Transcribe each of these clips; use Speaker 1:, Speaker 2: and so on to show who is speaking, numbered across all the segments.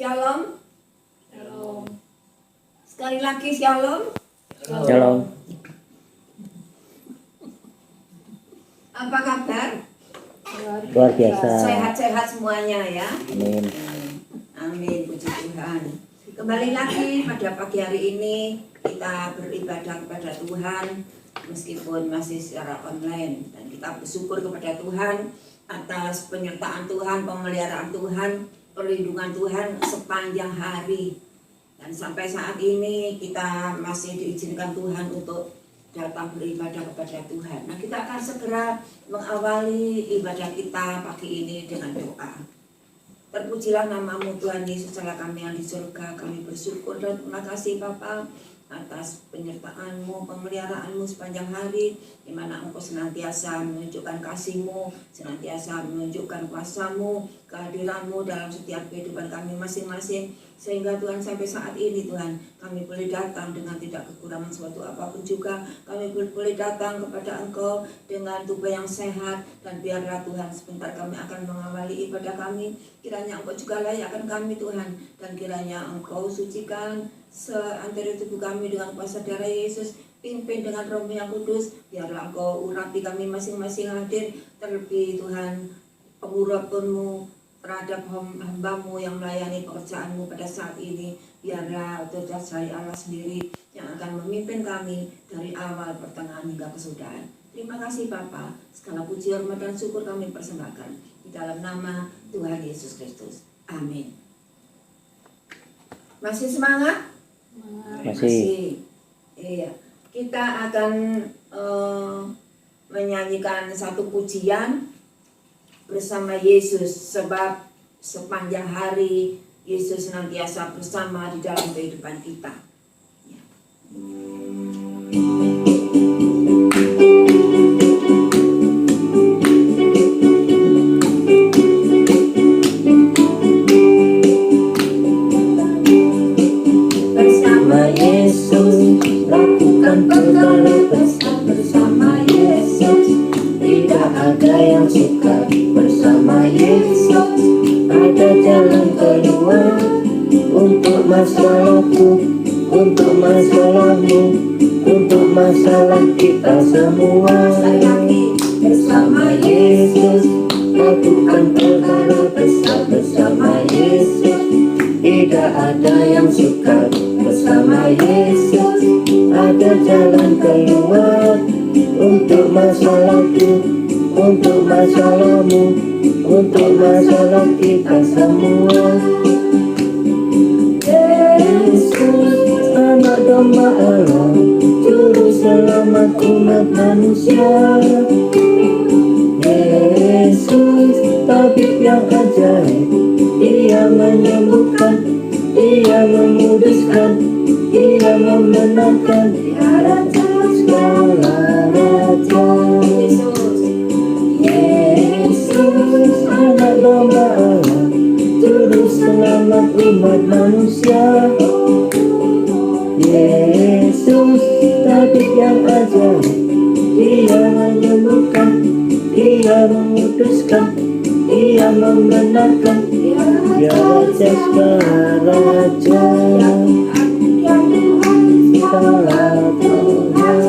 Speaker 1: Shalom. Shalom. Sekali lagi shalom.
Speaker 2: Shalom.
Speaker 1: Apa kabar?
Speaker 2: Luar biasa.
Speaker 1: Sehat-sehat semuanya ya.
Speaker 2: Amin.
Speaker 1: Amin, puji Tuhan. Kembali lagi pada pagi hari ini kita beribadah kepada Tuhan meskipun masih secara online, dan kita bersyukur kepada Tuhan atas penyertaan Tuhan, pemeliharaan Tuhan, perlindungan Tuhan sepanjang hari. Dan sampai saat ini kita masih diizinkan Tuhan untuk datang beribadah kepada Tuhan. Nah, kita akan segera mengawali ibadah kita pagi ini dengan doa. Terpujilah namamu Tuhan Yesus Allah kami yang di surga. Kami bersyukur dan terima kasih Bapa atas penyertaan-Mu, pemeliharaanmu sepanjang hari, di mana Engkau senantiasa menunjukkan kasih-Mu, senantiasa menunjukkan kuasa-Mu, kehadiran-Mu dalam setiap kehidupan kami masing-masing. Sehingga Tuhan sampai saat ini Tuhan kami boleh datang dengan tidak kekurangan suatu apapun juga. Kami boleh datang kepada Engkau dengan tubuh yang sehat. Dan biarlah Tuhan sebentar kami akan mengawali ibadah kami. Kiranya Engkau juga layakkan kami Tuhan. Dan kiranya Engkau sucikan seantero tubuh kami dengan kuasa darah Yesus. Pimpin dengan Roh yang kudus. Biarlah Engkau urapi kami masing-masing hadir. Terlebih Tuhan pengurapan-Mu terhadap hamba-Mu yang melayani pekerjaan-Mu pada saat ini. Biarlah Tuhan Allah sendiri yang akan memimpin kami dari awal, pertengahan hingga kesudahan. Terima kasih Bapa, segala puji, hormat dan syukur kami persembahkan di dalam nama Tuhan Yesus Kristus. Amin. Masih semangat?
Speaker 2: Masih.
Speaker 1: Iya. Kita akan menyanyikan satu pujian bersama Yesus, sebab sepanjang hari Yesus senantiasa bersama di dalam kehidupan kita. Ya. Bersama Yesus lakukan perkara besar, bersama Yesus tidak ada yang sukar. Bersama Yesus ada jalan keluar untuk masalahku, untuk masalahmu, untuk masalah kita semua. Bersama Yesus lakukan perkara besar, bersama Yesus tidak ada yang sukar. Bersama Yesus ada jalan keluar untuk masalahku, untuk masalahmu, untuk masalah kita semua. Yesus anak domba Allah, juru selamat umat manusia. Yesus tabib yang ajaib, Dia menyembuhkan, Dia memuduskan, Dia memenangkan. Dia Raja segala raja. Yesus anak domba Allah, juru selamat umat manusia. Yesus tabib yang ajaib, Dia menyembuhkan, Dia memuduskan, Dia membenarkan. Dia Raja segala raja, segala Tuhan.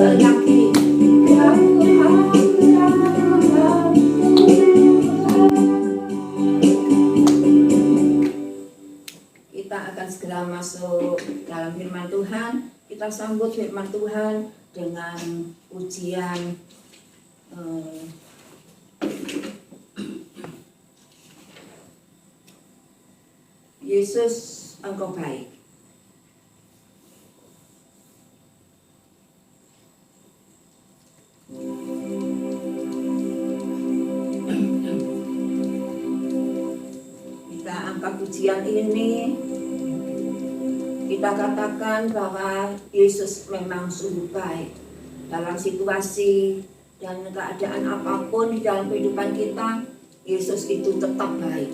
Speaker 1: Kita akan segera masuk dalam firman Tuhan. Kita sambut firman Tuhan dengan pujian Yesus Engkau baik. Kita angkat pujian ini, kita katakan bahwa Yesus memang sungguh baik dalam situasi dan keadaan apapun di dalam kehidupan kita. Yesus itu tetap baik.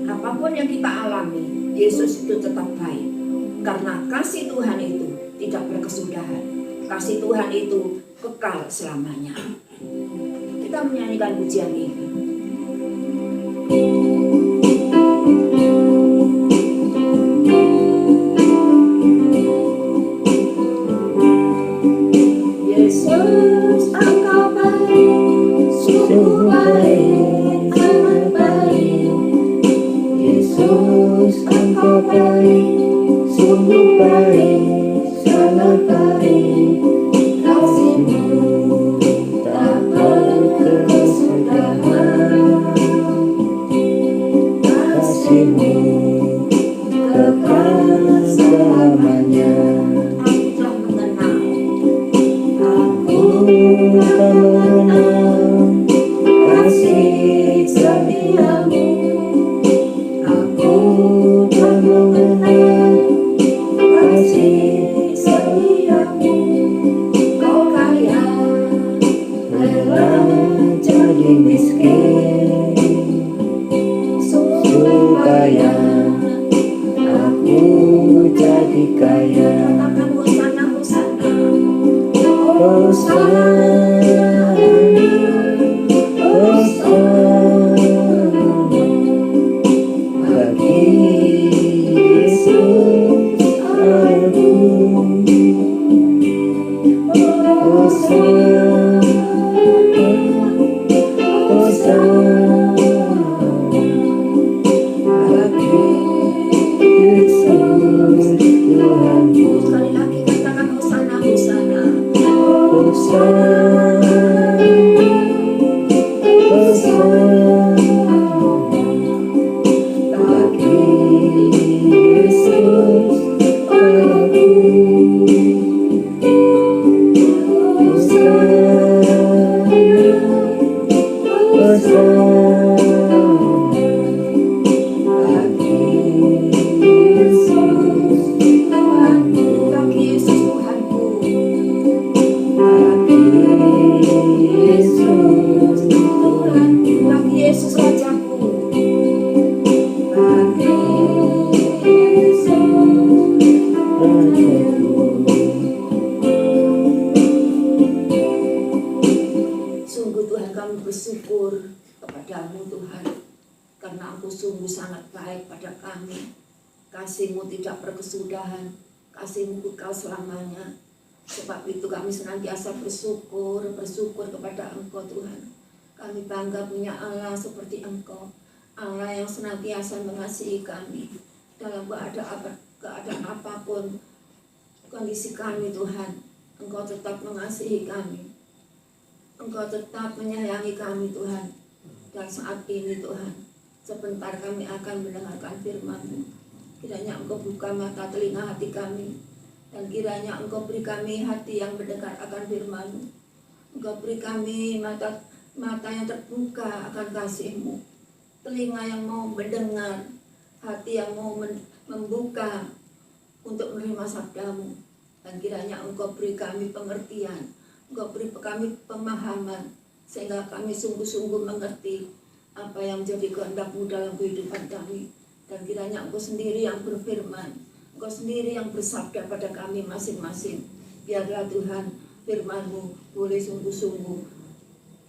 Speaker 1: Apapun yang kita alami, Yesus itu tetap baik. Karena kasih Tuhan itu tidak berkesudahan. Kasih Tuhan itu kekal selamanya. Kita menyanyikan pujian ini.
Speaker 2: Yesus, Engkau baik, sungguh baik, sangat baik. Kasih-Mu tak berkesudahan. Kasih-Mu kekal selamanya. Aku telah mengenal kasih setia-Mu. Aku telah mengenal kasih setia-Mu. Kau kaya, rela jadi miskin, supaya aku jadi kaya. Hosana, Hosana, Hosana, Hosana bagi Yesus aku. Hosana, Hosana bagi Yesus Tuhanku. Sekali lagi katakan Hosana, Hosana. Hosana, Hosana bagi Yesus aku. Hosana, Hosana bagi Yesus Tuhanku. Bagi Yesus Tuhanku. Bagi Yesus Tuhanku. Bagi Yesus Rajaku. Bagi Yesus Rajaku. Sungguh Tuhan, kami bersyukur kepadamu Tuhan, karena Engkau sungguh sangat baik pada kami. Kasih-Mu tidak berkesudahan, kasih-Mu kekal selamanya. Sebab itu kami senantiasa bersyukur kepada Engkau Tuhan. Kami bangga punya Allah seperti Engkau, Allah yang senantiasa mengasihi kami dalam keadaan apapun kondisi kami Tuhan. Engkau tetap mengasihi kami, Engkau tetap menyayangi kami Tuhan. Dan saat ini Tuhan, sebentar kami akan mendengarkan firman-Mu. Kiranya Engkau buka mata telinga hati kami, dan kiranya Engkau beri kami hati yang mendengar akan firman-Mu. Engkau beri kami mata yang terbuka akan kasih-Mu, telinga yang mau mendengar, hati yang mau membuka untuk menerima sabda-Mu. Dan kiranya Engkau beri kami pengertian, Engkau beri kami pemahaman, sehingga kami sungguh-sungguh mengerti apa yang menjadi kehendak-Mu dalam kehidupan kami. Dan kiranya Engkau sendiri yang berfirman, Engkau sendiri yang bersabda pada kami masing-masing. Biarlah Tuhan firman-Mu boleh sungguh-sungguh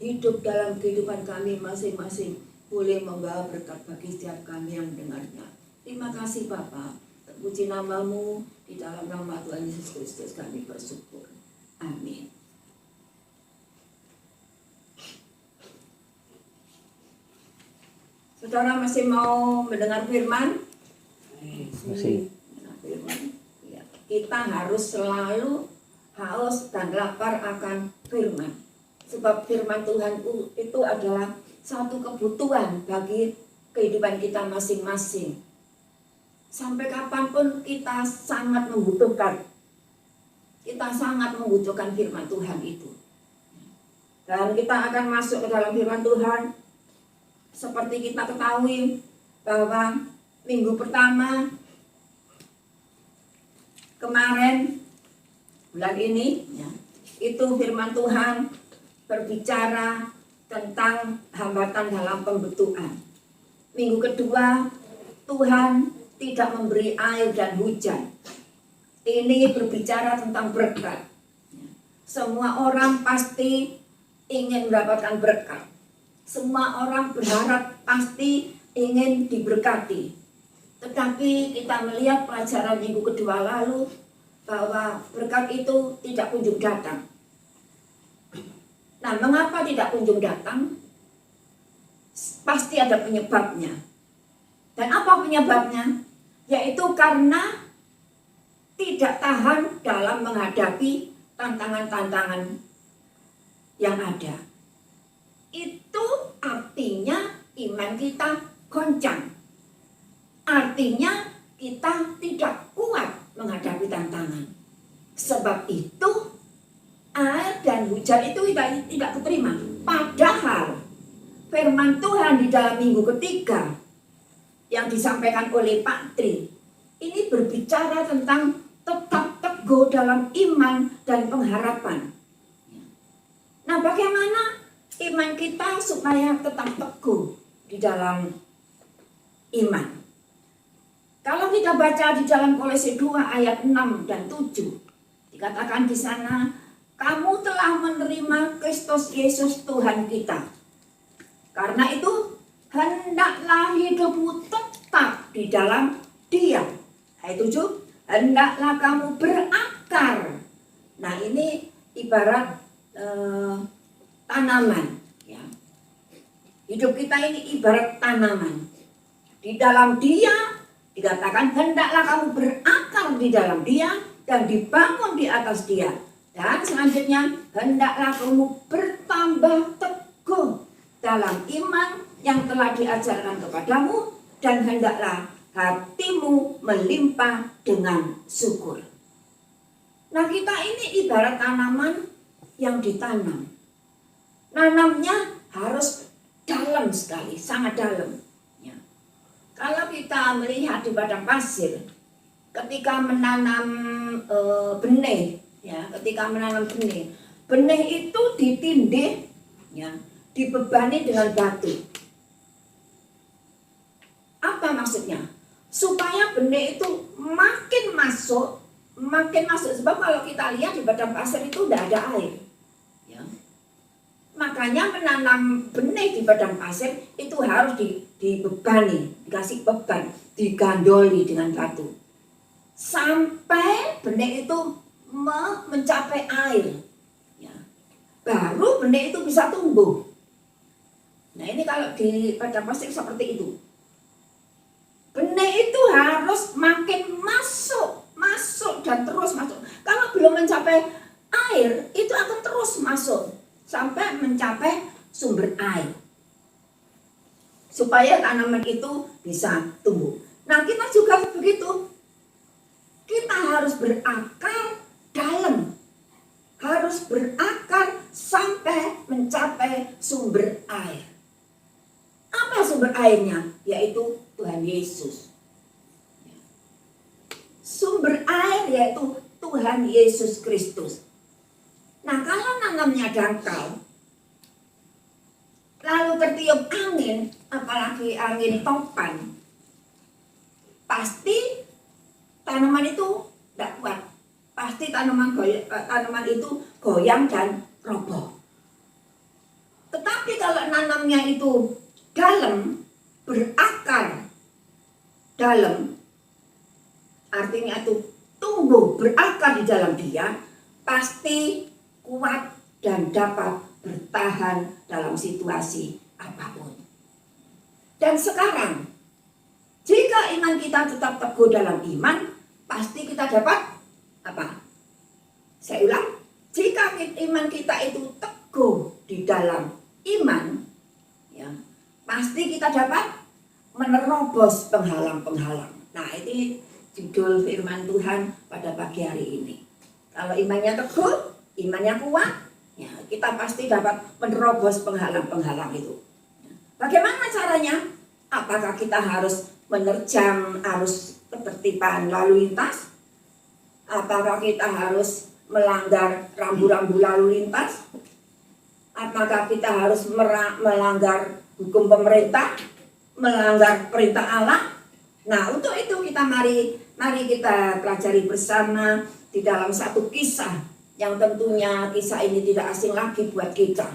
Speaker 2: hidup dalam kehidupan kami masing-masing, boleh membawa berkat bagi setiap kami yang mendengarnya. Terima kasih Bapa, terpuji nama-Mu, di dalam nama Tuhan Yesus Kristus kami bersyukur. Amin. Saudara masih mau mendengar firman? Masih.
Speaker 1: Ya, kita harus selalu haus dan lapar akan firman. Sebab firman Tuhan itu adalah satu kebutuhan bagi kehidupan kita masing-masing. Sampai kapanpun kita sangat membutuhkan. Kita sangat membutuhkan firman Tuhan itu. Dan kita akan masuk ke dalam firman Tuhan. Seperti kita ketahui bahwa minggu pertama kemarin, bulan ini, ya, itu firman Tuhan berbicara tentang hambatan dalam pembentukan. Minggu kedua, Tuhan tidak memberi air dan hujan. Ini berbicara tentang berkat. Semua orang pasti ingin mendapatkan berkat. Semua orang berharap pasti ingin diberkati. Tetapi kita melihat pelajaran minggu kedua lalu bahwa berkat itu tidak kunjung datang. Nah, mengapa tidak kunjung datang? Pasti ada penyebabnya. Dan apa
Speaker 2: Apa penyebabnya? Yaitu karena tidak tahan dalam menghadapi tantangan-tantangan yang ada. Itu artinya iman kita goncang. Artinya kita tidak kuat menghadapi tantangan. Sebab itu air dan hujan itu tidak keterima. Padahal firman Tuhan di dalam minggu ketiga yang disampaikan oleh Pak Tri ini berbicara tentang tetap teguh dalam iman dan pengharapan. Nah, bagaimana iman kita supaya tetap teguh di dalam iman? Kalau kita baca di dalam Kolose 2 ayat 6 dan 7, dikatakan di sana, kamu telah menerima Kristus Yesus Tuhan kita. Karena itu, hendaklah hidupmu tetap di dalam Dia. Ayat 7, hendaklah kamu berakar. Nah, ini ibarat tanaman. Ya. Hidup kita ini ibarat tanaman. Di dalam Dia, dikatakan hendaklah kamu berakar di dalam Dia dan dibangun di atas Dia. Dan selanjutnya, hendaklah kamu bertambah teguh dalam iman yang telah diajarkan kepadamu, dan hendaklah hatimu melimpah dengan syukur. Nah, kita ini ibarat tanaman yang ditanam. Nanamnya harus dalam sekali, sangat dalam. Ya. Kalau kita melihat di padang pasir, ketika menanam benih, ya, ketika menanam benih itu ditindih, ya, dibebani dengan batu. Apa maksudnya? Supaya benih itu makin masuk. Sebab kalau kita lihat di padang pasir itu tidak ada air. Ya. Makanya menanam benih di padang pasir itu harus dibebani, dikasih beban, digandoli dengan batu. Sampai benih itu mencapai air. Ya. Baru benih itu bisa tumbuh. Nah, ini kalau di padang pasir seperti itu. Benih itu harus makin masuk dan terus masuk. Kalau belum mencapai air, itu akan terus masuk sampai mencapai sumber air. Supaya tanaman itu bisa tumbuh. Nah, kita juga begitu. Kita harus berakar dalam. Harus berakar sampai mencapai sumber air. Apa sumber airnya? Yaitu Tuhan Yesus. Sumber air yaitu Tuhan Yesus Kristus. Nah, kalau nanamnya dangkal, lalu tertiup angin, apalagi angin topan, pasti tanaman itu tidak kuat. Pasti tanaman itu goyang dan roboh. Tetapi kalau nanamnya itu dalam, berakar dalam, artinya itu tumbuh berakar di dalam Dia, pasti kuat dan dapat bertahan dalam situasi apapun. Dan sekarang, jika iman kita tetap teguh dalam iman, pasti kita dapat apa? Saya ulang, jika iman kita itu teguh di dalam iman, ya, pasti kita dapat menerobos penghalang-penghalang. Nah, ini judul firman Tuhan pada pagi hari ini. Kalau imannya teguh, imannya kuat, ya, kita pasti dapat menerobos penghalang-penghalang itu. Bagaimana caranya? Apakah kita harus menerjang arus ketertiban lalu lintas? Apakah kita harus melanggar rambu-rambu lalu lintas? Apakah kita harus melanggar hukum pemerintah, melanggar perintah Allah? Nah, untuk itu kita mari kita pelajari bersama di dalam satu kisah yang tentunya kisah ini tidak asing lagi buat kita.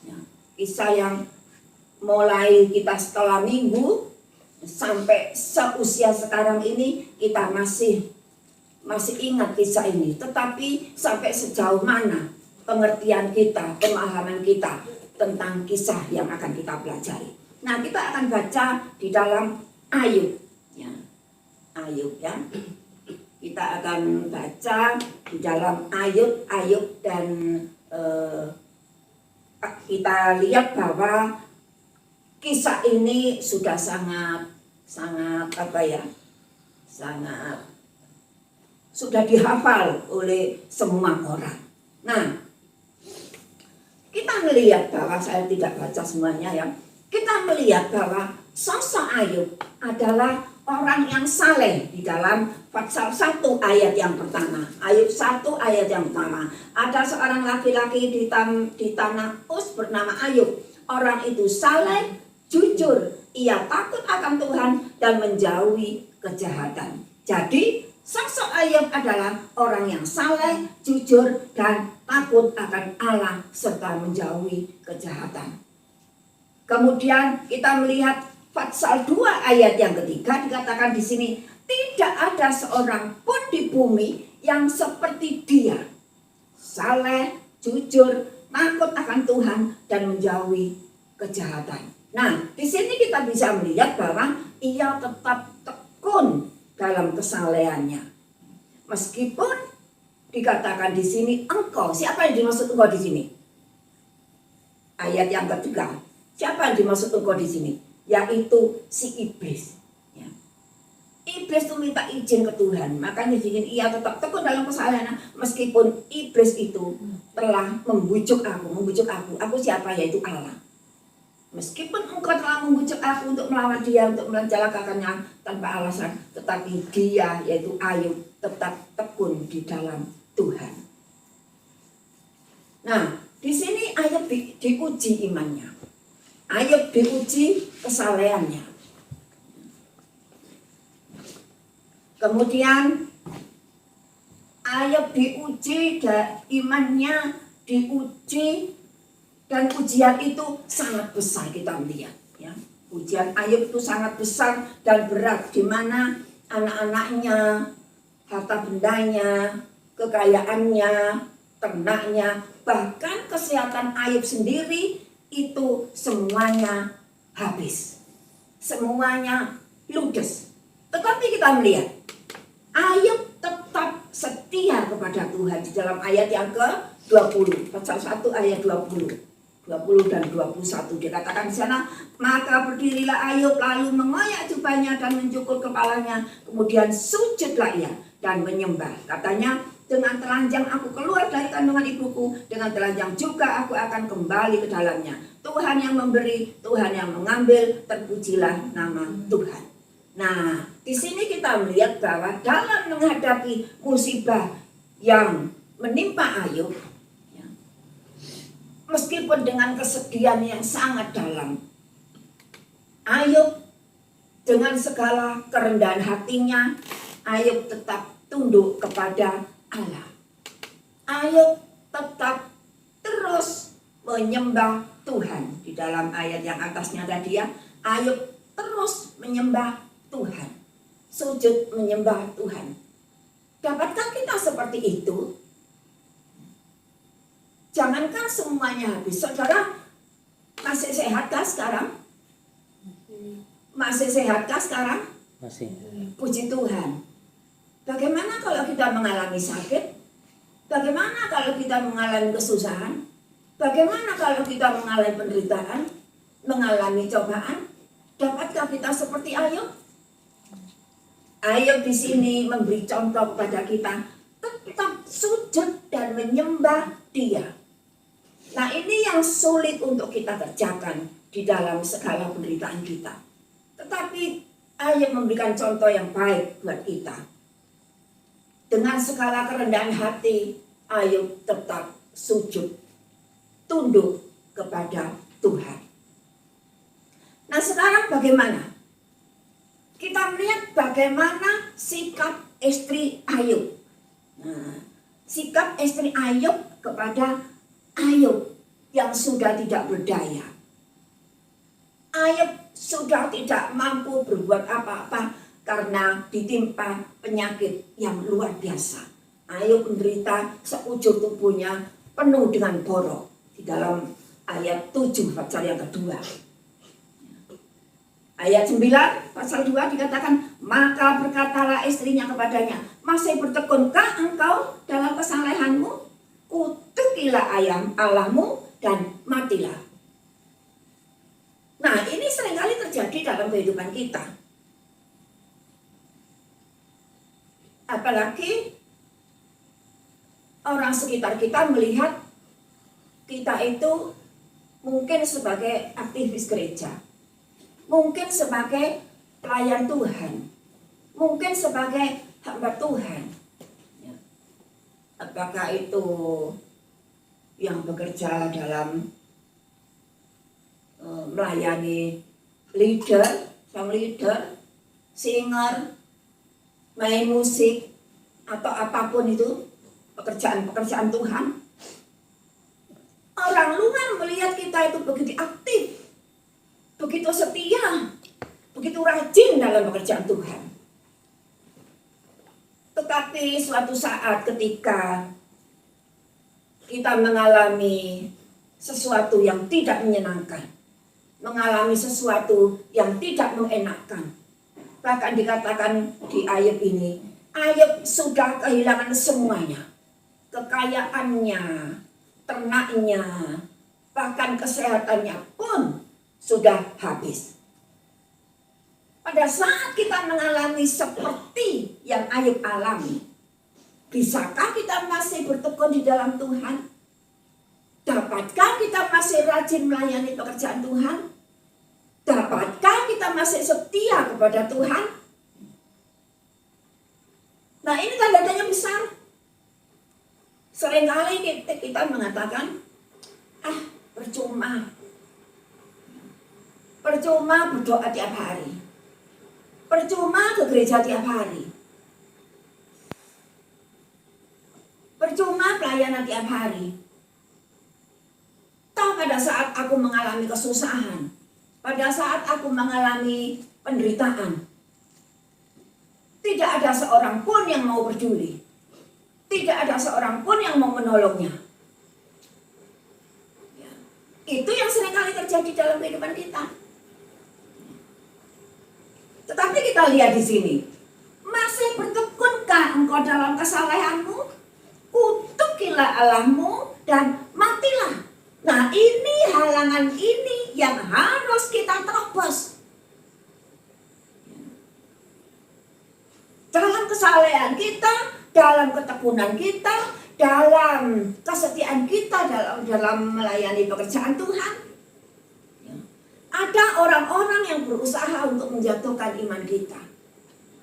Speaker 2: Ya, kisah yang mulai kita setelah minggu sampai seusia sekarang ini kita masih ingat kisah ini. Tetapi sampai sejauh mana pengertian kita, pemahaman kita tentang kisah yang akan kita pelajari. Nah, kita akan baca di dalam Ayub.
Speaker 1: Ayub ya. Kita akan baca di dalam Ayub dan kita lihat bahwa kisah ini sudah sangat sudah dihafal oleh semua orang. Nah, kita melihat bahwa saya tidak baca semuanya ya. Kita melihat bahwa sosok Ayub adalah orang yang saleh di dalam pasal 1 ayat yang pertama. Ayub 1 ayat yang pertama. Ada seorang laki-laki di tanah Uz bernama Ayub. Orang itu saleh, jujur, ia takut akan Tuhan dan menjauhi kejahatan. Jadi sosok Ayub adalah orang yang saleh, jujur, dan takut akan Allah serta menjauhi kejahatan. Kemudian kita melihat pasal 2 ayat yang ketiga dikatakan di sini, tidak ada seorang pun di bumi yang seperti dia. Saleh, jujur, takut akan Tuhan dan menjauhi kejahatan. Nah, di sini kita bisa melihat bahwa ia tetap tekun dalam kesalehannya. Meskipun dikatakan di sini engkau, siapa yang dimaksud engkau di sini? Ayat yang ketiga. Siapa yang dimaksud engkau di sini? Yaitu si iblis. Ya. Iblis itu minta izin ke Tuhan, makanya di sini ia tetap tekun dalam kesalehan meskipun iblis itu telah membujuk aku. Aku siapa? Yaitu Allah. Meskipun engkau telah membujuk aku untuk melawan dia, untuk mencelakakannya tanpa alasan, tetapi dia, yaitu Ayub, tetap tekun di dalam Tuhan. Nah, di sini Ayub diuji imannya. Ayub diuji kesalehannya. Kemudian Ayub diuji dan imannya diuji, dan ujian itu sangat besar kita melihat. Ya. Ujian Ayub itu sangat besar dan berat, di mana anak-anaknya, harta bendanya, kekayaannya, ternaknya, bahkan kesehatan Ayub sendiri itu semuanya habis. Semuanya ludes. Tetapi kita melihat Ayub tetap setia kepada Tuhan di dalam ayat yang ke-20, pasal 1 ayat 20 dan 21 dikatakan di sana, maka berdirilah Ayub lalu mengoyak jubahnya dan mencukur kepalanya, kemudian sujudlah ia dan menyembah. Katanya, dengan telanjang aku keluar dari kandungan ibuku, dengan telanjang juga aku akan kembali ke dalamnya. Tuhan yang memberi, Tuhan yang mengambil, terpujilah nama Tuhan. Nah, di sini kita melihat bahwa dalam menghadapi musibah yang menimpa Ayub, ya, meskipun dengan kesedihan yang sangat dalam, Ayub dengan segala kerendahan hatinya, Ayub tetap tunduk kepada Allah. Ayub tetap terus menyembah Tuhan. Di dalam ayat yang atasnya tadi ya, Ayub terus menyembah Tuhan. Sujud menyembah Tuhan. Dapatkah kita seperti itu? Jangankan semuanya habis. Saudara masih sehatkah sekarang? Masih sehatkah sekarang?
Speaker 3: Masih.
Speaker 1: Puji Tuhan. Bagaimana kalau kita mengalami sakit? Bagaimana kalau kita mengalami kesusahan? Bagaimana kalau kita mengalami penderitaan? Mengalami cobaan? Dapatkah kita seperti Ayub? Ayub di sini memberi contoh kepada kita, tetap sujud dan menyembah Dia. Nah, ini yang sulit untuk kita kerjakan di dalam segala penderitaan kita. Tetapi Ayub memberikan contoh yang baik buat kita. Dengan segala kerendahan hati, Ayub tetap sujud, tunduk kepada Tuhan. Nah, sekarang bagaimana? Kita melihat bagaimana sikap istri Ayub. Nah, sikap istri Ayub kepada Ayub yang sudah tidak berdaya. Ayub sudah tidak mampu berbuat apa-apa karena ditimpa penyakit yang luar biasa. Ayub menderita sekujur tubuhnya penuh dengan borok. Di dalam ayat 7 pasal yang kedua. Ayat 9 pasal 2 dikatakan,
Speaker 2: Maka berkatalah istrinya kepadanya, masih bertekunkah engkau dalam kesalehanmu? Kutukilah ayam Allahmu dan matilah. Nah, ini seringkali terjadi dalam kehidupan kita. Apalagi orang sekitar kita melihat kita itu mungkin sebagai aktivis gereja, mungkin sebagai pelayan Tuhan, mungkin sebagai hamba Tuhan. Apakah itu yang bekerja dalam melayani leader, sang leader, singer, main musik, atau apapun itu pekerjaan-pekerjaan Tuhan. Orang luar melihat kita itu begitu aktif, begitu setia, begitu rajin dalam pekerjaan Tuhan. Tetapi suatu saat ketika kita mengalami sesuatu yang tidak menyenangkan, mengalami sesuatu yang tidak mengenakan, bahkan dikatakan di ayat ini, Ayub sudah kehilangan semuanya, kekayaannya, ternaknya, bahkan kesehatannya pun sudah habis. Pada saat kita mengalami seperti yang Ayub alami, bisakah kita masih bertekun di dalam Tuhan? Dapatkah kita masih rajin melayani pekerjaan Tuhan? Dapatkah kita masih setia kepada Tuhan? Nah, ini tanda-tanya besar. Seringkali kita mengatakan, percuma. Percuma berdoa tiap hari. Percuma ke gereja tiap hari. Percuma pelayanan tiap hari. Tahu pada saat aku mengalami kesusahan, pada saat aku mengalami penderitaan, tidak ada seorang pun yang mau peduli. Tidak ada seorang pun yang mau menolongnya. Ya. Itu yang seringkali terjadi dalam kehidupan kita. Tetapi kita lihat di sini, masih bertekunkah engkau dalam kesalehanmu? Kutukilah Allahmu dan matilah. Nah, ini halangan ini yang harus kita terobos. Dalam kesalehan kita, dalam ketekunan kita, dalam kesetiaan kita dalam melayani pekerjaan Tuhan. Ada orang-orang yang berusaha untuk menjatuhkan iman kita.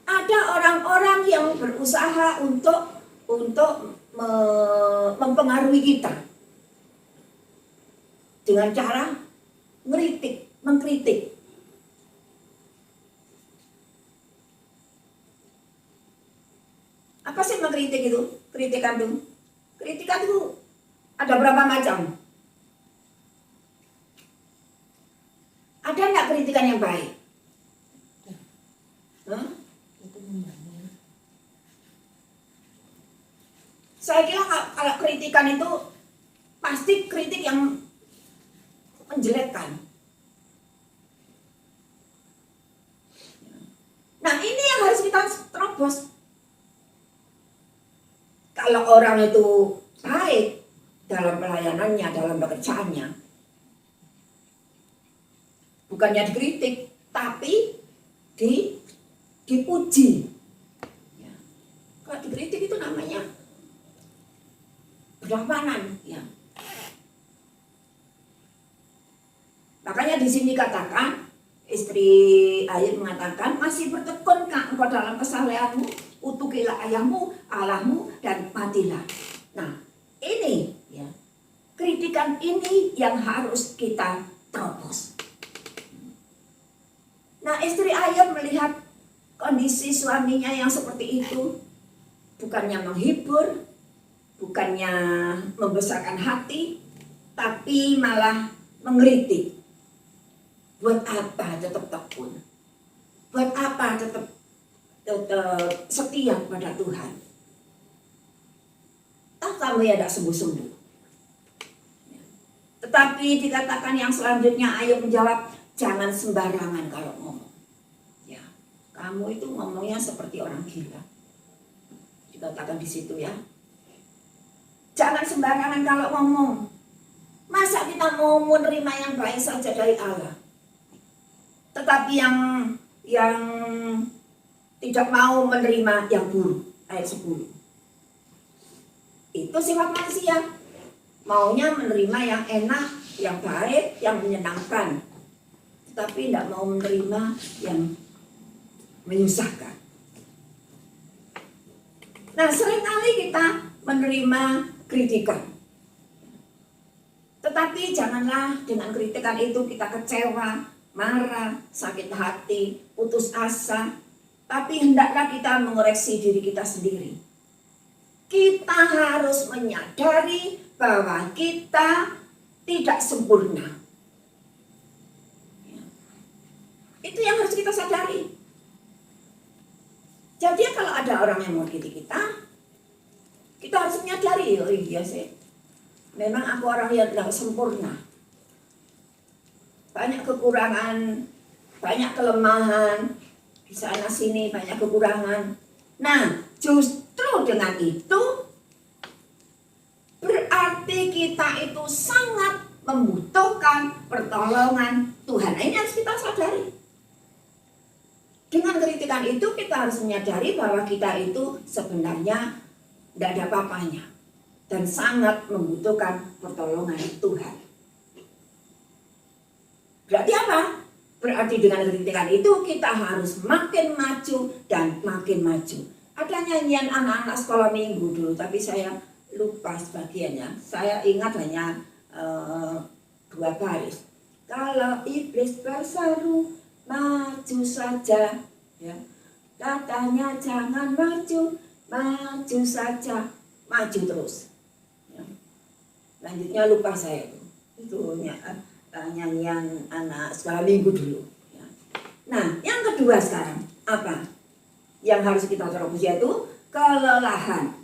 Speaker 2: Ada orang-orang yang berusaha untuk mempengaruhi kita dengan cara mengkritik. Apa sih mengkritik itu? Kritikan itu ada berapa macam? Ada enggak kritikan yang baik? Saya kira kalau kritikan itu pasti kritik yang menjelekkan. Nah, ini yang harus kita terobos. Kalau orang itu baik dalam pelayanannya, dalam pekerjaannya, bukannya dikritik, tapi dipuji. Ya. Kalau dikritik itu namanya berlawanan. Ya. Makanya di sini katakan, istri Ayub mengatakan, masih bertekunkah engkau dalam kesalehanmu? Utukilah ayahmu, Allahmu, dan matilah. Nah, ini ya, kritikan ini yang harus kita terobos. Nah, istri Ayub melihat kondisi suaminya yang seperti itu, bukannya menghibur, bukannya membesarkan hati, tapi malah mengkritik. Buat apa tetap tekun? Buat apa tetap setia kepada Tuhan? Kamu ya tidak sembuh-sembuh. Tetapi dikatakan yang selanjutnya Ayub menjawab, jangan sembarangan kalau ngomong. Ya, kamu itu ngomongnya seperti orang gila. Dikatakan di situ ya. Jangan sembarangan kalau ngomong. Masa kita mau menerima yang baik saja dari Allah, tetapi yang tidak mau menerima yang buruk. Ayat 10. Itu sifat manusia. Maunya menerima yang enak, yang baik, yang menyenangkan, tetapi tidak mau menerima yang menyusahkan. Nah, seringkali kita menerima kritikan. Tetapi janganlah dengan kritikan itu kita kecewa, marah, sakit hati, putus asa. Tapi hendaklah kita mengoreksi diri kita sendiri. Kita harus menyadari bahwa kita tidak sempurna. Itu yang harus kita sadari. Jadi kalau ada orang yang mau kritik kita harus menyadari, oh iya sih, memang aku orang yang tidak sempurna. Banyak kekurangan, banyak kelemahan, di sana sini banyak kekurangan. Nah, justru dengan itu berarti kita itu sangat membutuhkan pertolongan Tuhan. Ini harus kita sadari. Dengan kritikan itu kita harus menyadari bahwa kita itu sebenarnya tidak ada apa-apanya dan sangat membutuhkan pertolongan Tuhan. Berarti apa? Berarti dengan kritikan itu kita harus makin maju dan makin maju. Ada nyanyian anak-anak sekolah minggu dulu, tapi saya lupa sebagiannya. Saya ingat hanya 2 baris. Kalau iblis berseru, maju saja, ya. Katanya jangan maju, maju saja, maju terus. Ya. Lanjutnya lupa saya itu nyanyian anak sekolah minggu dulu. Ya. Nah, yang kedua sekarang apa? Yang harus kita terobos yaitu kelelahan.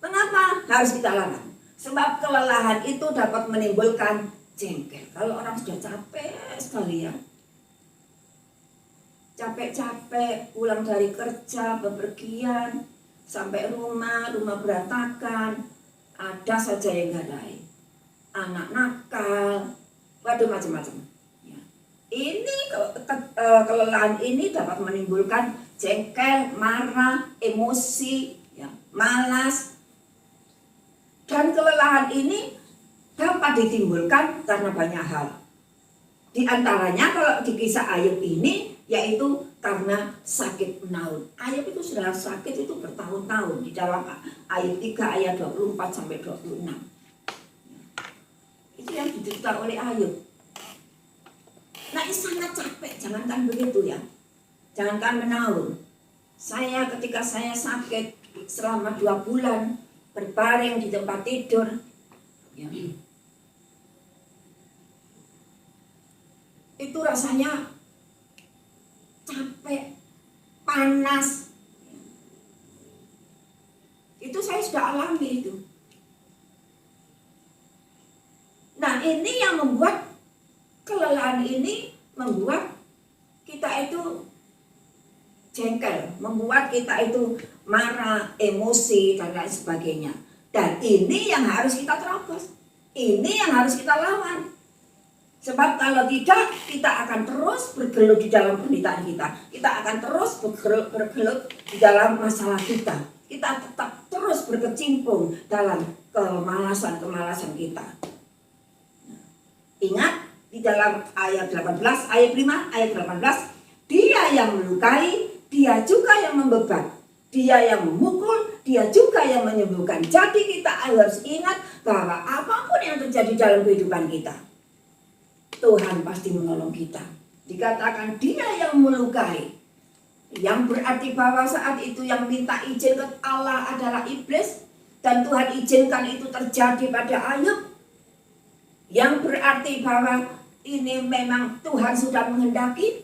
Speaker 2: Mengapa harus kita lawan? Sebab kelelahan itu dapat menimbulkan jengkel. Kalau orang sudah capek sekali ya. Capek-capek pulang dari kerja, bepergian, sampai rumah berantakan, ada saja yang gadai, anak nakal, waduh macam-macam. Ya. Ini kelelahan ini dapat menimbulkan jengkel, marah, emosi, ya, malas, dan kelelahan ini dapat ditimbulkan karena banyak hal. Di antaranya kalau di kisah Ayub ini yaitu karena sakit menaun. Ayub itu sudah sakit itu bertahun-tahun di dalam Ayub 3 ayat 24 sampai 26. Itu yang diderita oleh Ayub. Nah, ini sangat capek, jangankan begitu ya. Jangankan menaun. Saya ketika saya sakit selama 2 bulan berbaring di tempat tidur, ya, itu rasanya capek, panas. Itu saya sudah alami itu. Nah, ini yang membuat kelelahan ini membuat kita itu jengkel, membuat kita itu marah, emosi, dan lain sebagainya. Dan ini yang harus kita terobos. Ini yang harus kita lawan. Sebab kalau tidak, kita akan terus bergelut di dalam penderitaan kita. Kita akan terus bergelut di dalam masalah kita. Kita tetap terus berkecimpung dalam kemalasan kita. Ingat, di dalam ayat 18, ayat 5, ayat 18, dia yang melukai, dia juga yang membeban. Dia yang memukul, dia juga yang menyembuhkan. Jadi kita harus ingat bahwa apapun yang terjadi dalam kehidupan kita, Tuhan pasti menolong kita. Dikatakan dia yang melukai, yang berarti bahwa saat itu yang minta izin ke Allah adalah iblis, dan Tuhan izinkan itu terjadi pada Ayub. Yang berarti bahwa ini memang Tuhan sudah menghendaki.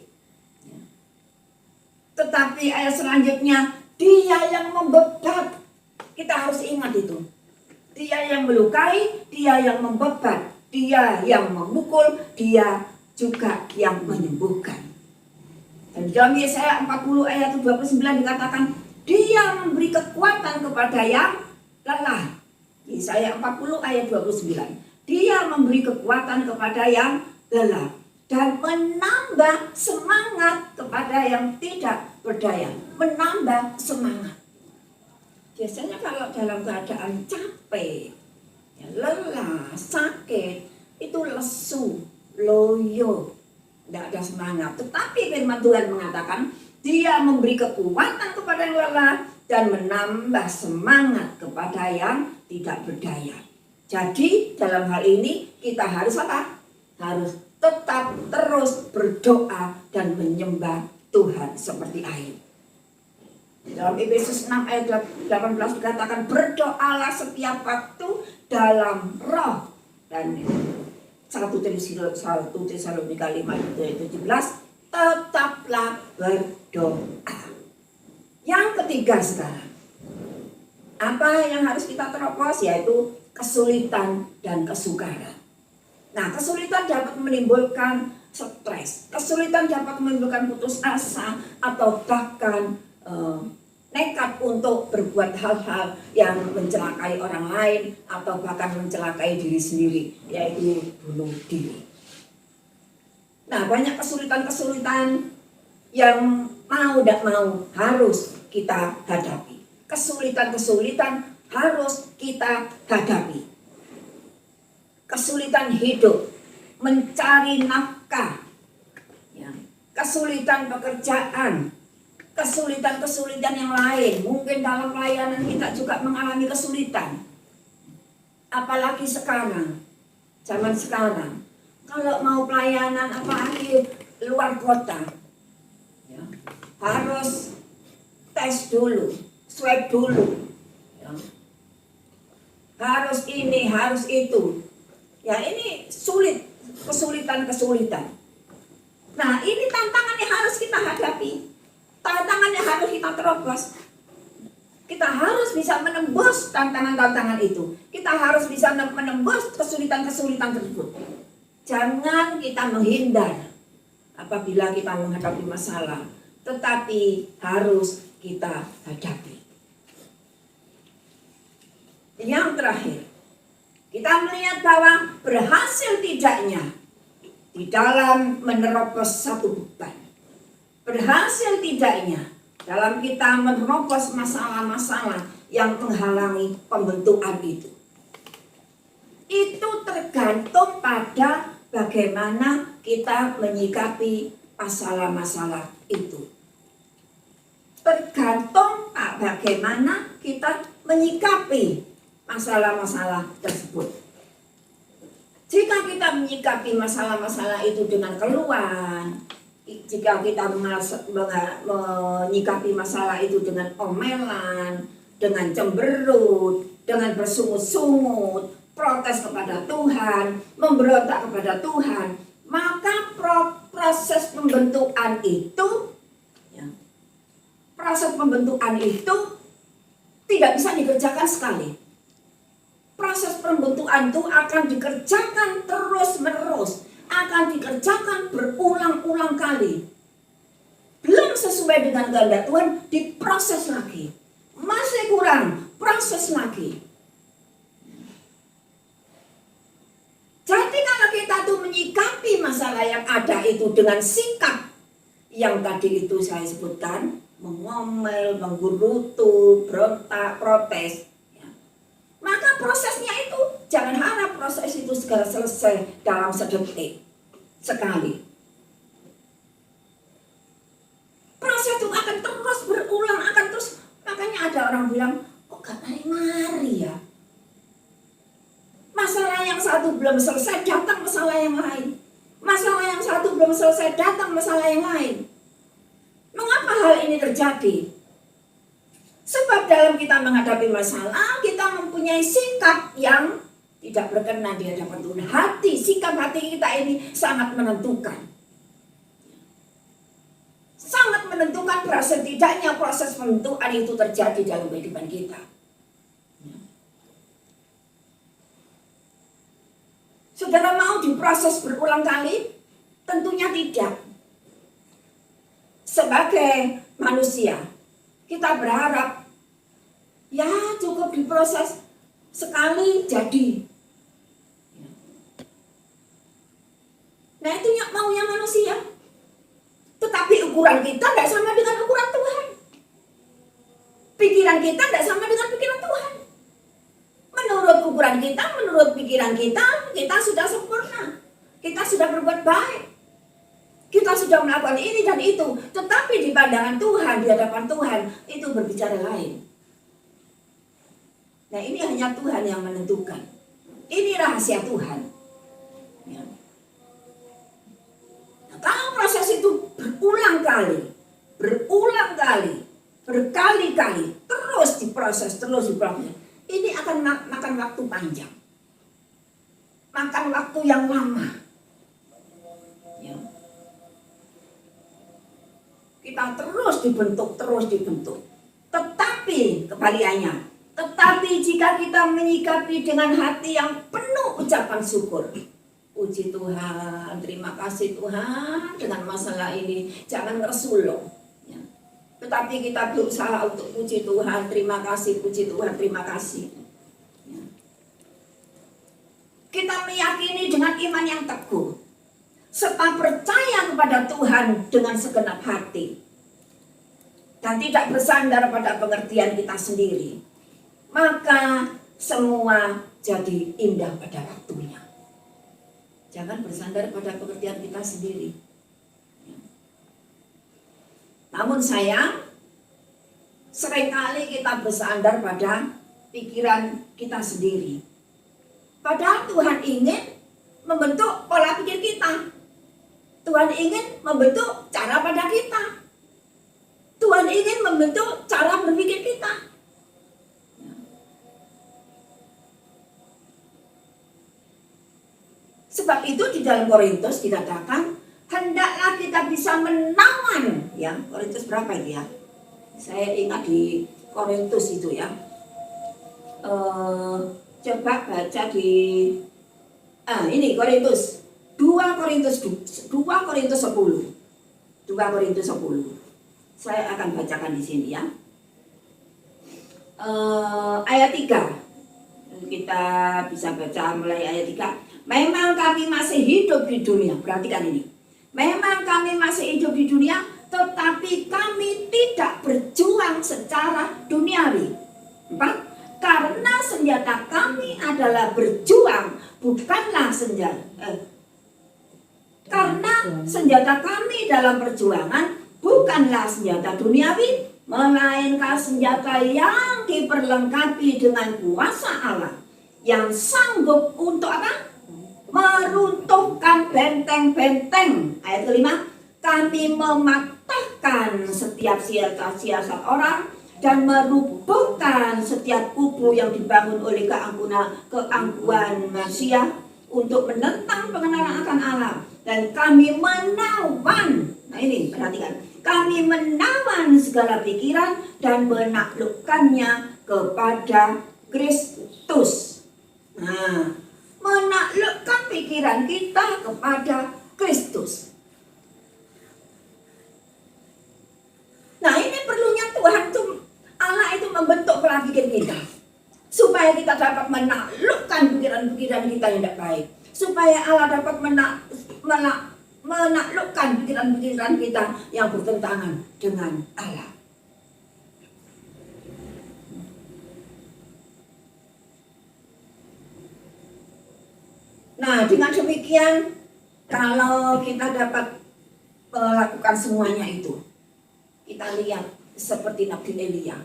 Speaker 2: Tetapi ayat selanjutnya, dia yang membeban. Kita harus ingat itu. Dia yang melukai, dia yang membeban. Dia yang memukul, dia juga yang menyembuhkan.
Speaker 1: Dan di dalam Yesaya 40 ayat 29 dikatakan, Dia memberi kekuatan kepada yang lelah. Yesaya 40 ayat 29. Dia memberi kekuatan kepada yang lelah dan menambah semangat kepada yang tidak berdaya. Menambah semangat. Biasanya kalau dalam keadaan capek, ya, lelah, sakit, itu lesu, loyo, tidak ada semangat. Tetapi firman Tuhan mengatakan, Dia memberi kekuatan kepada yang lelah dan menambah semangat kepada yang tidak berdaya. Jadi dalam hal ini kita harus apa? Harus tetap terus berdoa dan menyembah Tuhan seperti Ayub. Dalam Efesus 6 ayat 18 dikatakan, berdoalah setiap waktu dalam roh. Dan 1 Tesalonika 5 ayat 17, tetaplah berdoa. Yang ketiga sekarang, apa yang harus kita terobos? Yaitu kesulitan dan kesukaran. Nah, kesulitan dapat menimbulkan stres, kesulitan dapat menimbulkan putus asa, atau bahkan nekat untuk berbuat hal-hal yang mencelakai orang lain, atau bahkan mencelakai diri sendiri, yaitu bunuh diri. Nah, banyak kesulitan-kesulitan yang mau tidak mau harus kita hadapi. Kesulitan-kesulitan harus kita hadapi. Kesulitan hidup, mencari nafkah, ya, kesulitan pekerjaan, kesulitan-kesulitan yang lain. Mungkin dalam pelayanan kita juga mengalami kesulitan. Apalagi sekarang, zaman sekarang, kalau mau pelayanan apalagi luar kota, ya, harus tes dulu, swab dulu, ya. Harus ini, harus itu. Ya, ini sulit, kesulitan-kesulitan. Nah, ini tantangan yang harus kita hadapi. Tantangan yang harus kita terobos. Kita harus bisa menembus tantangan-tantangan itu. Kita harus bisa menembus kesulitan-kesulitan tersebut. Jangan kita menghindar apabila kita menghadapi masalah, tetapi harus kita hadapi. Yang terakhir, kita melihat bahwa berhasil tidaknya di dalam menerobos satu beban. Berhasil tidaknya dalam kita menerobos masalah-masalah yang menghalangi pembentukan itu. Itu tergantung pada bagaimana kita menyikapi masalah-masalah itu. Tergantung bagaimana kita menyikapi masalah-masalah tersebut. Jika kita menyikapi masalah-masalah itu dengan keluhan, jika kita menyikapi masalah itu dengan omelan, dengan cemberut, dengan bersungut-sungut, protes kepada Tuhan, memberontak kepada Tuhan, maka proses pembentukan itu, ya, proses pembentukan itu tidak bisa dikerjakan sekali. Proses pembentukan itu akan dikerjakan terus-menerus, akan dikerjakan berulang-ulang kali. Belum sesuai dengan kehendak Tuhan, diproses lagi. Masih kurang, proses lagi. Jadi kalau kita tuh menyikapi masalah yang ada itu dengan sikap yang tadi itu saya sebutkan, mengomel, menggerutu, berontak, protes, maka prosesnya itu jangan harap proses itu segera selesai dalam sedetik sekali. Proses itu akan terus berulang, akan terus. Makanya ada orang bilang, kok gak mari-mari ya. Masalah yang satu belum selesai, datang masalah yang lain. Masalah yang satu belum selesai, datang masalah yang lain. Mengapa hal ini terjadi? Sebab dalam kita menghadapi masalah, kita mempunyai sikap yang tidak berkenan di hadapan Tuhan. Sikap hati kita ini sangat menentukan. Sangat menentukan berhasil tidaknya proses pembentukan itu terjadi dalam kehidupan kita. Saudara mau diproses berulang kali? Tentunya tidak.
Speaker 2: sebagai manusia kita berharap ya cukup diproses sekali jadi. Nah itu maunya manusia. Tetapi ukuran kita tidak sama dengan ukuran Tuhan. Pikiran kita tidak sama dengan pikiran Tuhan. Menurut ukuran kita, menurut pikiran kita, kita sudah sempurna. Kita sudah berbuat baik. Kita sudah melakukan ini dan itu. Tetapi di pandangan Tuhan, di hadapan Tuhan, itu berbicara lain. Nah ini hanya Tuhan yang menentukan. Ini rahasia Tuhan. Ya. Nah, kalau proses itu berulang kali, berkali-kali, terus diproses, ini akan makan waktu panjang. Makan waktu yang lama. Ya. Kita terus dibentuk. Tetapi kebalikannya, jika kita menyikapi dengan hati yang penuh ucapan syukur, puji Tuhan, terima kasih Tuhan dengan masalah ini, jangan ngersulong. Ya. Tetapi kita berusaha untuk puji Tuhan, terima kasih, puji Tuhan, terima kasih. Ya. Kita meyakini dengan iman yang teguh, serta percaya kepada Tuhan dengan segenap hati, dan tidak bersandar pada pengertian kita sendiri, maka semua jadi indah pada waktunya. Jangan bersandar pada pengertian kita sendiri. Namun sayang, seringkali kita bersandar pada pikiran kita sendiri. Padahal Tuhan ingin membentuk pola pikir kita. Tuhan ingin membentuk cara pandang kita. Tuhan ingin membentuk cara berpikir kita. Sebab itu di dalam Korintus dikatakan, hendaklah kita bisa menawan. Ya, Korintus berapa itu ya? Saya ingat di Korintus itu ya. Coba baca di ini Korintus 2 Korintus 10. 2 Korintus 10. Saya akan bacakan di sini ya. Ayat 3. Kita bisa baca mulai ayat 3. Memang kami masih hidup di dunia. Perhatikan ini. Memang kami masih hidup di dunia, tetapi kami tidak berjuang secara duniawi. 4. Karena senjata kami adalah berjuang, bukanlah karena senjata kami dalam perjuangan bukanlah senjata duniawi, melainkan senjata yang diperlengkapi dengan kuasa Allah, yang sanggup untuk apa? Meruntuhkan benteng-benteng. Ayat kelima, kami mematahkan setiap siasat orang dan merubuhkan setiap kubu yang dibangun oleh keangkuhan manusia untuk menentang pengenalan akan Allah. Dan kami menawan, nah ini perhatikan, kami menawan segala pikiran dan menaklukkannya kepada Kristus. Nah, menaklukkan pikiran kita kepada Kristus. Nah ini perlunya Tuhan itu, Allah itu membentuk pola pikir kita, supaya kita dapat menaklukkan pikiran-pikiran kita yang tidak baik, supaya Allah dapat menaklukkan pikiran-pikiran kita yang bertentangan dengan Allah. Nah, dengan demikian, kalau kita dapat melakukan semuanya itu, kita lihat seperti Nabi Elia,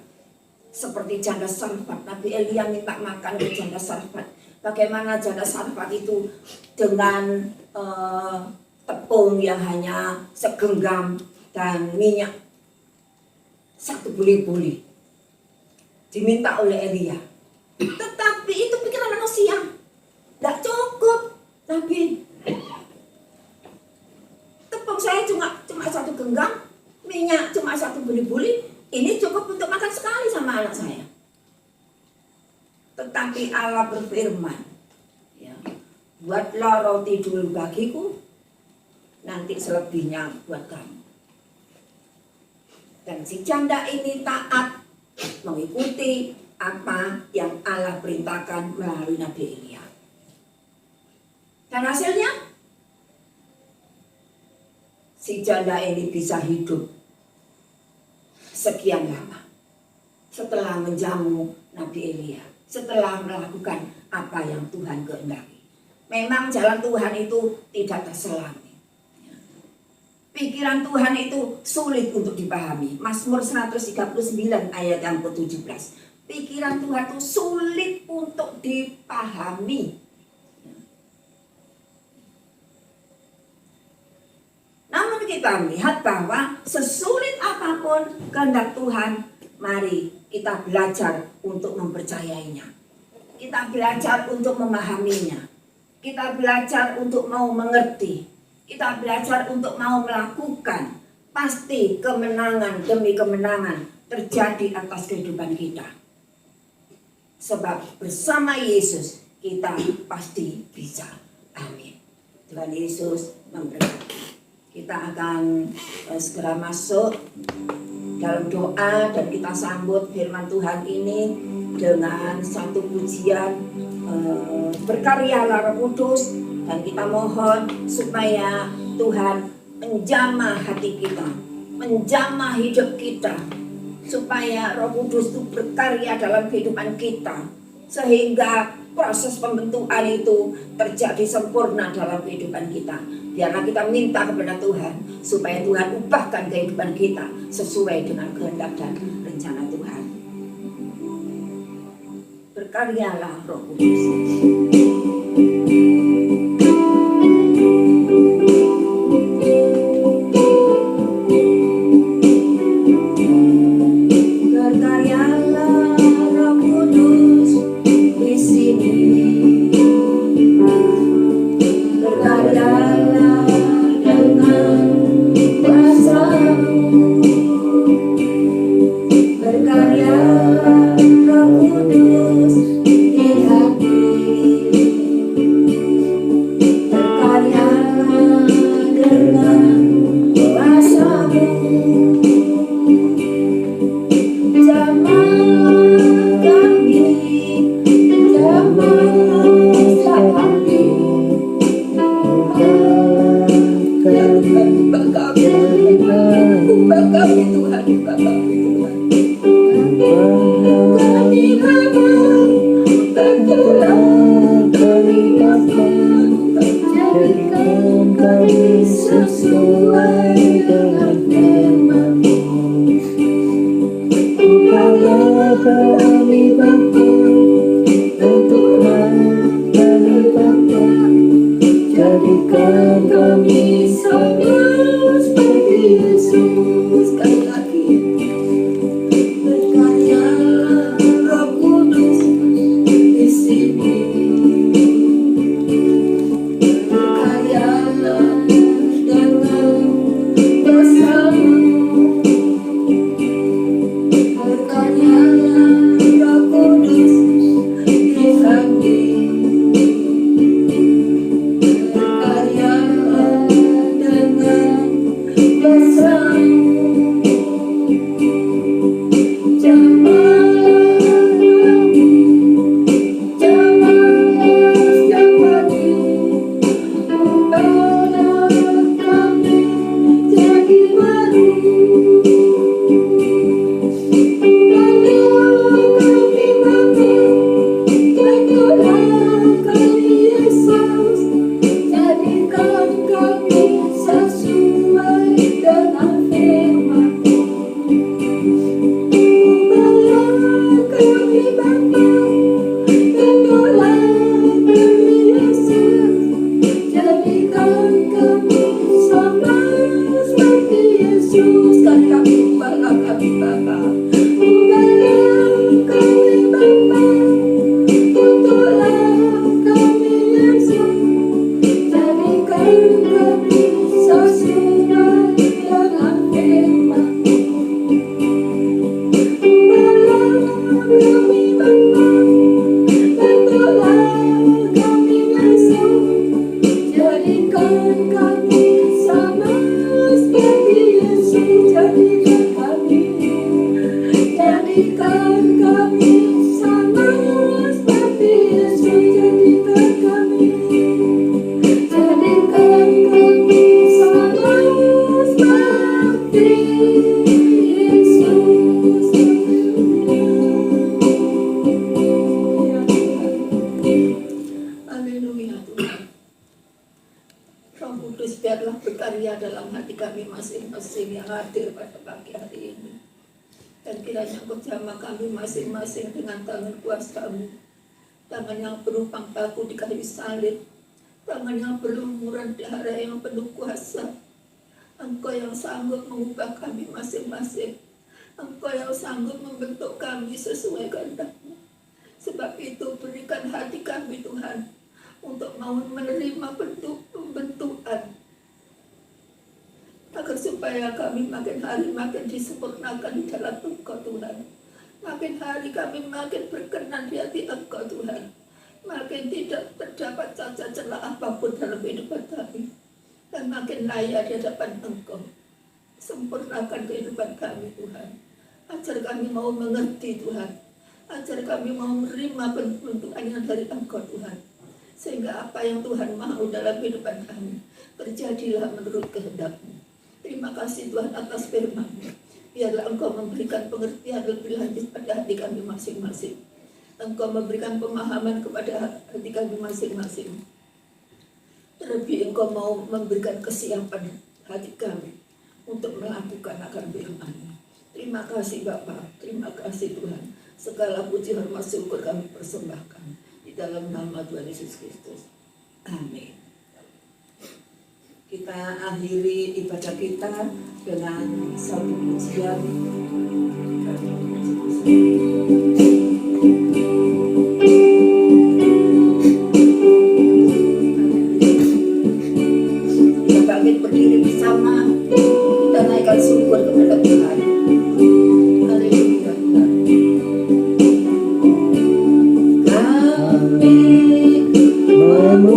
Speaker 2: seperti janda Sarfat. Nabi Elia minta makan ke janda Sarfat. Bagaimana janda Sarfat itu dengan tepung yang hanya segenggam dan minyak 1 buli-buli diminta oleh Elia. Tetapi itu pikiran manusia. Tidak cukup, Nabi. Tepung saya cuma 1 genggam, minyak cuma 1 buli-buli. Ini cukup untuk makan sekali sama anak saya. Tetapi Allah berfirman, ya, buatlah roti dulu bagiku, nanti selebihnya buat kamu. Dan si janda ini taat mengikuti apa yang Allah perintahkan melalui Nabi Elia. Dan hasilnya si janda ini bisa hidup sekian lama setelah menjamu Nabi Elia, setelah melakukan apa yang Tuhan kehendaki. Memang jalan Tuhan itu tidak terselami. Pikiran Tuhan itu sulit untuk dipahami. Mazmur 139 ayat yang ke-17. Pikiran Tuhan itu sulit untuk dipahami. Namun kita melihat bahwa sesulit apapun kehendak Tuhan, mari kita belajar untuk mempercayainya. Kita belajar untuk memahaminya. Kita belajar untuk mau mengerti. Kita belajar untuk mau melakukan. Pasti kemenangan demi kemenangan terjadi atas kehidupan kita. Sebab bersama Yesus kita pasti bisa. Amin. Tuhan Yesus memberkati. Kita akan segera masuk dalam doa dan kita sambut firman Tuhan ini dengan satu pujian berkaryalah Roh Kudus, dan kita mohon supaya Tuhan menjamah hati kita, menjamah hidup kita, supaya Roh Kudus itu berkarya dalam kehidupan kita, sehingga proses pembentukan itu terjadi sempurna dalam kehidupan kita. Biarlah kita minta kepada Tuhan supaya Tuhan ubahkan kehidupan kita sesuai dengan kehendak dan rencana Tuhan. Berkaryalah Roh Kudus.
Speaker 3: Jadi baru
Speaker 2: Jadikan kami sama seperti Yesus, jadikan kami. Jadikan kami sama seperti Yesus. Haleluya Tuhan. Roh Kudus biarlah berkarya dalam hati kami masing-masing yang hadir pada pagi hari ini. Dan kiranya Engkau jamah kami masing-masing dengan tangan kuasa-Mu, tangan yang berlubang paku di kayu salib, tangan yang berlumuran darah yang penuh kuasa. Engkau yang sanggup mengubah kami masing-masing. Engkau yang sanggup membentuk kami sesuai kehendak-Mu. Sebab itu berikan hati kami Tuhan untuk mau menerima pembentukan, agar supaya kami makin hari makin disempurnakan di dalam Engkau Tuhan. Makin hari kami makin berkenan di hati Engkau Tuhan. Makin tidak terdapat cacat celah apapun dalam kehidupan kami. Dan makin layak di hadapan Engkau. Sempurnakan kehidupan kami Tuhan. Ajar kami mau mengerti Tuhan. Ajar kami mau menerima pembentukan yang dari Engkau Tuhan. Sehingga apa yang Tuhan mau dalam kehidupan kami terjadilah menurut kehendak-Mu. Terima kasih Tuhan atas firman-Mu. Biarlah Engkau memberikan pengertian lebih lanjut pada hati kami masing-masing. Engkau memberikan pemahaman kepada hati kami masing-masing. Terlebih Engkau mau memberikan kesiapan hati kami untuk melakukan akan firman-Mu. Terima kasih Bapa, terima kasih Tuhan. Segala puji hormat syukur kami persembahkan di dalam nama Tuhan Yesus Kristus. Amin. Kita akhiri ibadah kita dengan satu pujian. Kita bangkit berdiri bersama, kita naikkan syukur kepada Tuhan. Haleluya Tuhan. Kami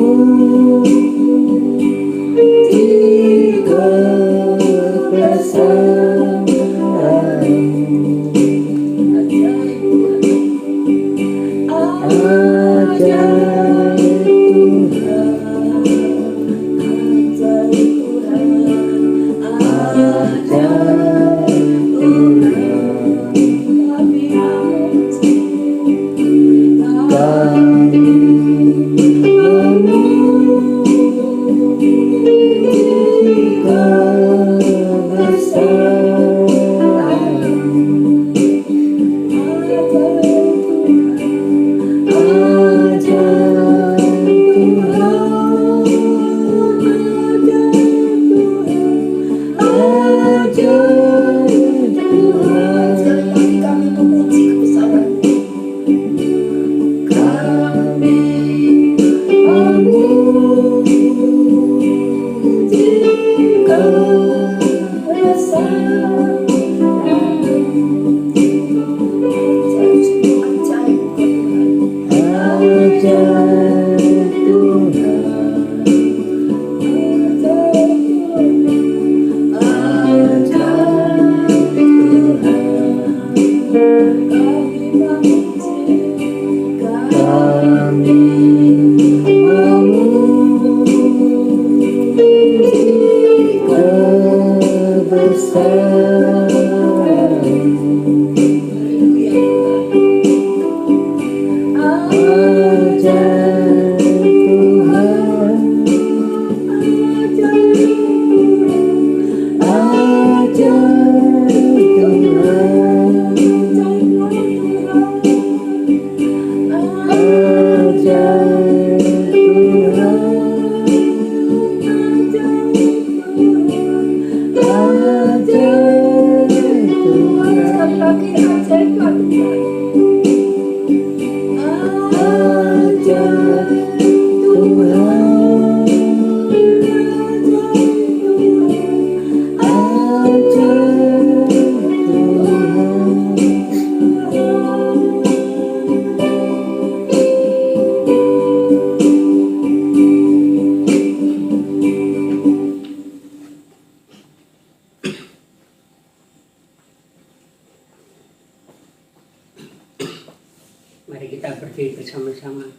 Speaker 3: Mari kita berdiri bersama-sama.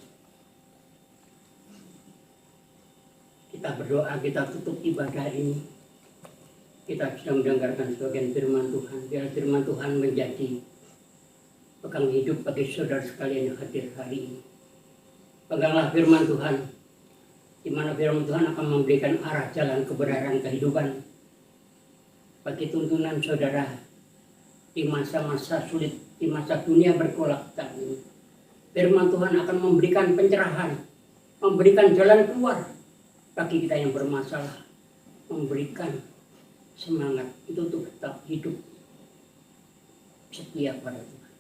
Speaker 3: Kita berdoa, kita tutup ibadah ini. Kita sudah mendengarkan sebagian firman Tuhan. Biar firman Tuhan menjadi pegang hidup bagi saudara sekalian yang hadir hari ini. Peganglah firman Tuhan, di mana firman Tuhan akan memberikan arah jalan kebenaran kehidupan bagi tuntunan saudara di masa-masa sulit, di masa dunia bergolak ini. Firman Tuhan akan memberikan pencerahan, memberikan jalan keluar bagi kita yang bermasalah, memberikan semangat itu untuk tetap hidup setia pada Tuhan.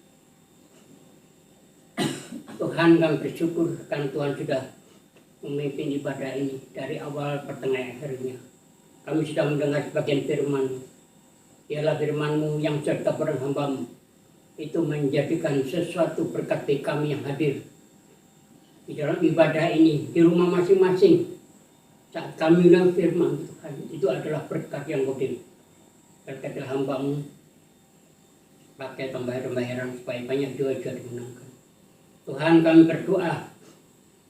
Speaker 3: Tuhan, kami bersyukur karena Tuhan sudah memimpin ibadah ini dari awal pertengahan akhirnya. Kami sudah mendengar sebagian firman. Ialah firman-Mu yang serta perang hamba-Mu itu menjadikan sesuatu berkat bagi kami yang hadir di dalam ibadah ini, di rumah masing-masing. Saat kami mendengar firman Tuhan, itu adalah berkat yang gede. Berkatilah hamba-Mu, pakai pembayaran supaya banyak doa-doa dimenangkan. Tuhan, kami berdoa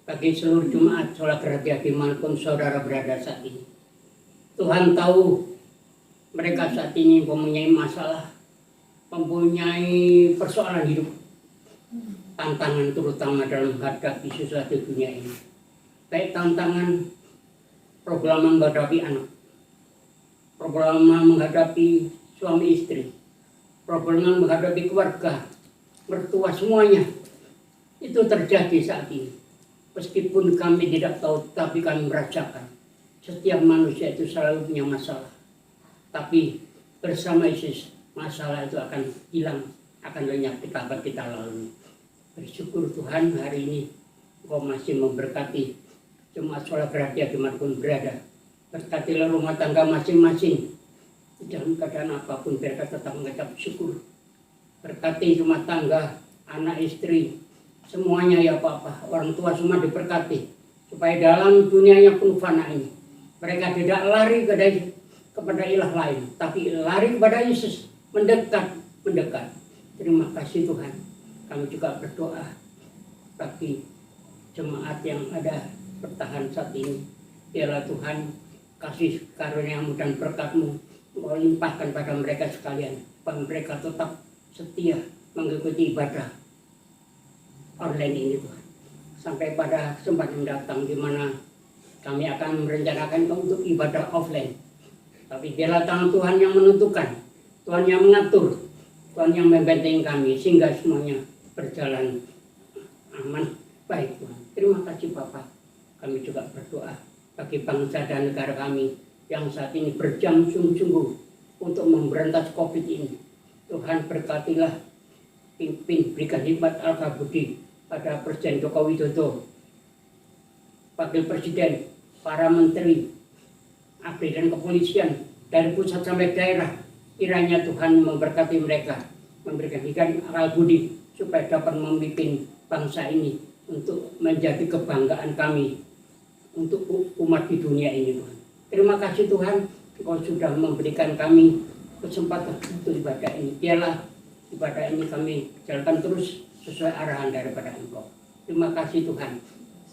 Speaker 3: bagi seluruh jemaat sholat rahasia dimanapun saudara berada saat ini. Tuhan tahu mereka saat ini mempunyai masalah, mempunyai persoalan hidup, tantangan terutama dalam menghadapi sesuatu dunia ini. Baik tantangan problem menghadapi anak, problem menghadapi suami istri, problem menghadapi keluarga, mertua, semuanya itu terjadi saat ini. Meskipun kami tidak tahu, tapi kami merasakan setiap manusia itu selalu punya masalah. Tapi bersama Yesus, masalah itu akan hilang, akan lenyap di tahap kita lalui. Bersyukur Tuhan hari ini Engkau masih memberkati jemaat sholat rahasia dimanapun berada. Berkatilah rumah tangga masing-masing. Dalam keadaan apapun mereka tetap mengucap syukur. Berkati rumah tangga, anak istri, semuanya ya Bapak. Orang tua semua diberkati. Supaya dalam dunia yang penuh fana ini, mereka tidak lari kepada ilah lain, tapi lari kepada Yesus, mendekat. Terima kasih Tuhan. Kami juga berdoa bagi jemaat yang ada bertahan saat ini. Biarlah Tuhan kasih karunia-Mu dan berkat-Mu Engkau limpahkan pada mereka sekalian, supaya mereka tetap setia mengikuti ibadah online ini Tuhan. Sampai pada kesempatan datang di mana kami akan merencanakan untuk ibadah offline. Tapi biarlah tangan Tuhan yang menentukan, Tuhan yang mengatur, Tuhan yang membentengi kami sehingga semuanya berjalan aman, baik Tuhan. Terima kasih Bapak. Kami juga berdoa bagi bangsa dan negara kami yang saat ini berjuang sungguh-sungguh untuk memberantas COVID ini. Tuhan berkatilah, pimpin, berikan hikmat al-kabudi pada Presiden Joko Widodo, Wakil Presiden, para menteri, ABRI dan kepolisian dari pusat sampai daerah. Kiranya Tuhan memberkati mereka, memberikan hikmat al-kabudi supaya dapat memimpin bangsa ini untuk menjadi kebanggaan kami untuk umat di dunia ini Tuhan. Terima kasih Tuhan, Engkau sudah memberikan kami kesempatan untuk ibadah ini. Biarlah ibadah ini kami jalankan terus sesuai arahan daripada Engkau. Terima kasih Tuhan.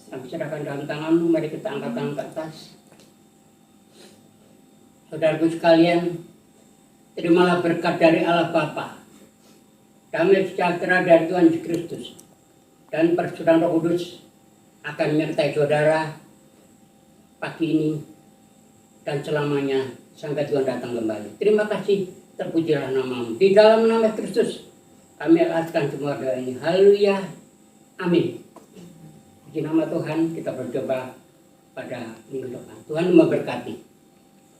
Speaker 3: Kami serahkan dalam tangan-Mu, mari kita angkat tangan ke atas. Saudaraku sekalian, terimalah berkat dari Allah Bapa, damai sejahtera dari Tuhan Yesus Kristus, dan persekutuan Roh Kudus akan menyertai saudara pagi ini dan selamanya sampai Tuhan datang kembali. Terima kasih, terpujilah nama-Mu. Di dalam nama Kristus kami alaskan semua doa ini. Haleluya. Amin. Di nama Tuhan kita berdoa pada minggu depan. Tuhan memberkati.